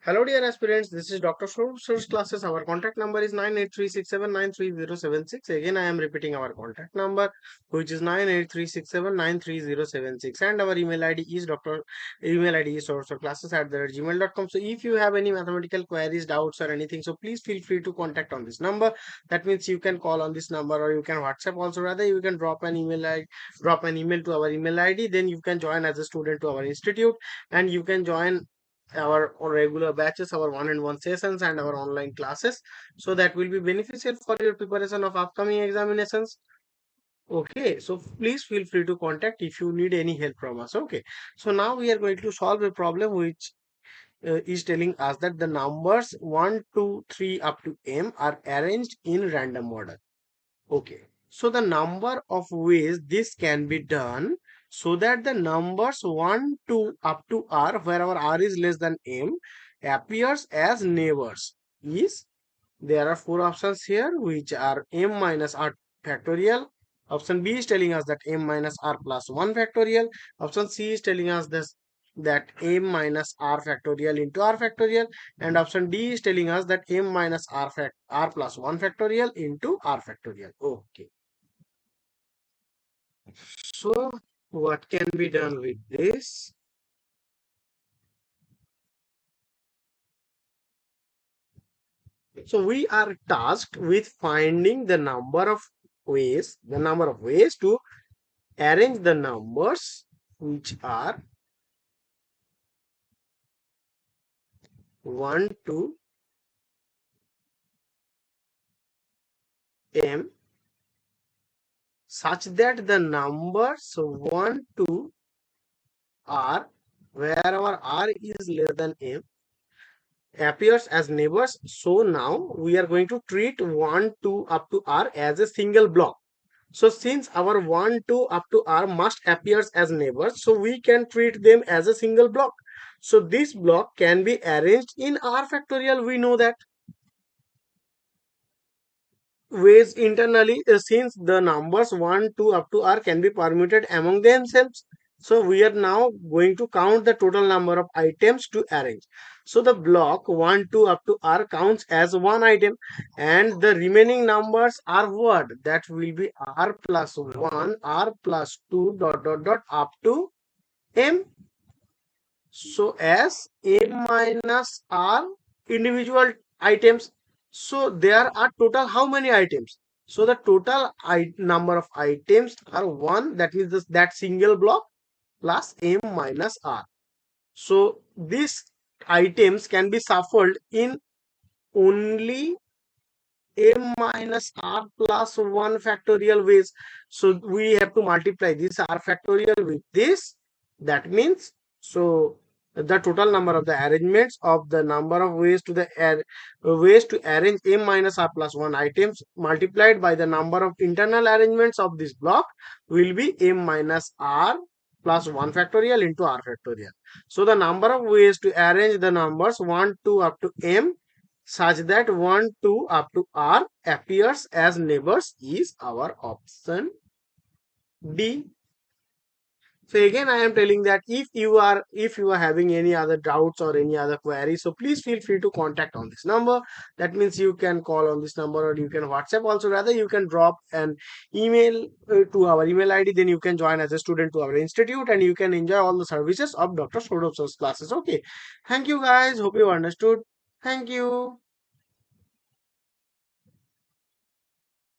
Hello dear aspirants, this is Dr. Sourav classes. Our contact number is 98367930076. Again, I am repeating our contact number, which is 98367930076, and our email ID is sourceclasses@gmail.com. So if you have any mathematical queries, doubts or anything, so please feel free to contact on this number. That means you can call on this number or you can WhatsApp also. Rather, you can drop an email to our email ID. Then you can join as a student to our institute, and you can join our regular batches, our one-on-one sessions and our online classes, so that will be beneficial for your preparation of upcoming examinations. Okay, so please feel free to contact if you need any help from us. Okay, so now we are going to solve a problem which is telling us that the numbers 1 2 3 up to m are arranged in random order. Okay, so the number of ways this can be done, so that the numbers 1 to up to r, wherever r is less than m, appears as neighbors is, there are four options here which are m minus r factorial. Option B is telling us that m minus r plus 1 factorial. Option C is telling us this, that m minus r factorial into r factorial, and option D is telling us that m minus r plus 1 factorial into r factorial. Okay, so what can be done with this? So we are tasked with finding the number of ways to arrange the numbers which are 1 to m, such that the numbers 1 to r, wherever r is less than m, appears as neighbors. So now we are going to treat 1 to up to r as a single block. So since our 1 to up to r must appears as neighbors, so we can treat them as a single block. So this block can be arranged in r factorial. We know that ways internally, since the numbers 1 to up to r can be permuted among themselves. So we are now going to count the total number of items to arrange. So the block 1 to up to r counts as one item, and the remaining numbers are what? That will be r plus 1, r plus 2 dot dot dot up to m. So as m minus r individual items, so there are total how many items? So the total number of items are 1, that is that single block, plus m minus r. So these items can be shuffled in only m minus r plus 1 factorial ways. So we have to multiply this r factorial with this. That means, so the total number of the arrangements of the number of ways to ways to arrange m minus r plus 1 items multiplied by the number of internal arrangements of this block will be m minus r plus 1 factorial into r factorial. So the number of ways to arrange the numbers 1 to up to m, such that 1 to up to r appears as neighbors, is our option D. So again, I am telling that if you are having any other doubts or any other queries, so please feel free to contact on this number. That means you can call on this number or you can WhatsApp also. Rather, you can drop an email to our email ID. Then you can join as a student to our institute, and you can enjoy all the services of Dr. Sorav's classes. Okay, thank you guys. Hope you understood. Thank you.